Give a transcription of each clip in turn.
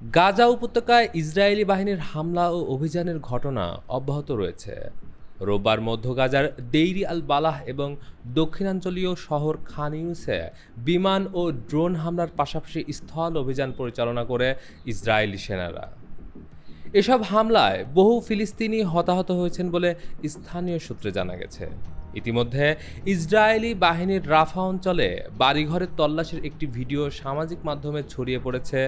গাজা উপত্যকায় ইসরায়েলি বাহিনীর হামলা ও অভিযানের ঘটনা অব্যাহত রয়েছে। রোববার মধ্য গাজার দেইরি আল বালাহ এবং দক্ষিণাঞ্চলীয় শহর খান ইউনিসে বিমান ও ড্রোন হামলার পাশাপাশি স্থল অভিযান পরিচালনা করে ইসরায়েলি সেনারা। এসব হামলায় বহু ফিলিস্তিনি হতাহত হয়েছেন বলে স্থানীয় সূত্রে জানা গেছে। ইতিমধ্যে ইসরায়েলি বাহিনীর রাফা অঞ্চলে বাড়িঘরের তল্লাশির একটি ভিডিও সামাজিক মাধ্যমে ছড়িয়ে পড়েছে,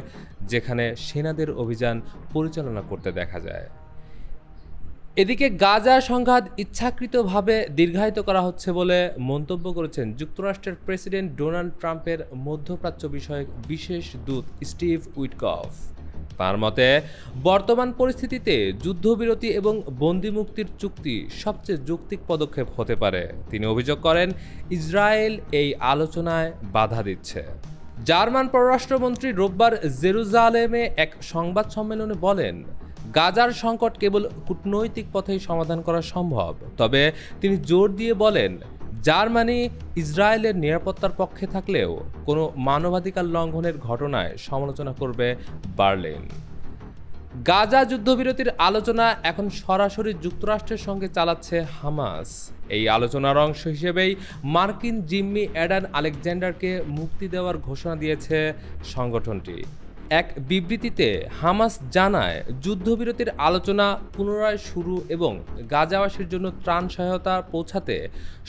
যেখানে সেনাদের অভিযান পরিচালনা করতে দেখা যায়। এদিকে গাজা সংঘাত ইচ্ছাকৃতভাবে দীর্ঘায়িত করা হচ্ছে বলে মন্তব্য করেছেন যুক্তরাষ্ট্রের প্রেসিডেন্ট ডোনাল্ড ট্রাম্পের মধ্যপ্রাচ্য বিষয়ক বিশেষ দূত স্টিভ উইটকফ। তার মতে, বর্তমান পরিস্থিতিতে যুদ্ধবিরতি এবং বন্দিমুক্তির চুক্তি সবচেয়ে যৌক্তিক পদক্ষেপ হতে পারে। তিনি অভিযোগ করেন, ইসরায়েল এই আলোচনায় বাধা দিচ্ছে। জার্মান পররাষ্ট্রমন্ত্রী রোববার জেরুজালেমে এক সংবাদ সম্মেলনে বলেন, গাজার সংকট কেবল কূটনৈতিক পথেই সমাধান করা সম্ভব। তবে তিনি জোর দিয়ে বলেন, জার্মানি ইসরায়েলের নিরাপত্তার পক্ষে থাকলেও কোনো মানবাধিকার লঙ্ঘনের ঘটনায় সমালোচনা করবে বার্লিন। গাজা যুদ্ধবিরতির আলোচনা এখন সরাসরি যুক্তরাষ্ট্রের সঙ্গে চালাচ্ছে হামাস। এই আলোচনার অংশ হিসেবেই মার্কিন জিম্মি অ্যাডান আলেকজান্ডারকে মুক্তি দেওয়ার ঘোষণা দিয়েছে সংগঠনটি। এক বিবৃতিতে হামাস জানায়, যুদ্ধবিরতির আলোচনা পুনরায় শুরু এবং গাজাবাসীর জন্য ত্রাণ সহায়তা পৌঁছাতে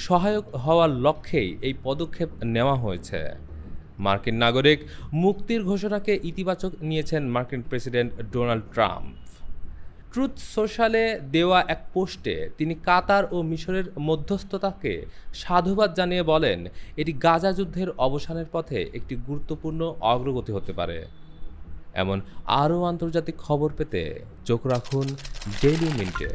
সহায়ক হওয়ার লক্ষ্যেই এই পদক্ষেপ নেওয়া হয়েছে। মার্কিন নাগরিক মুক্তির ঘোষণাকে ইতিবাচক নিয়েছেন মার্কিন প্রেসিডেন্ট ডোনাল্ড ট্রাম্প। ট্রুথ সোশ্যালে দেওয়া এক পোস্টে তিনি কাতার ও মিশরের মধ্যস্থতাকে সাধুবাদ জানিয়ে বলেন, এটি গাজা যুদ্ধের অবসানের পথে একটি গুরুত্বপূর্ণ অগ্রগতি হতে পারে। এমন আরও আন্তর্জাতিক খবর পেতে চোখ রাখুন ডেইলি মিন্টে।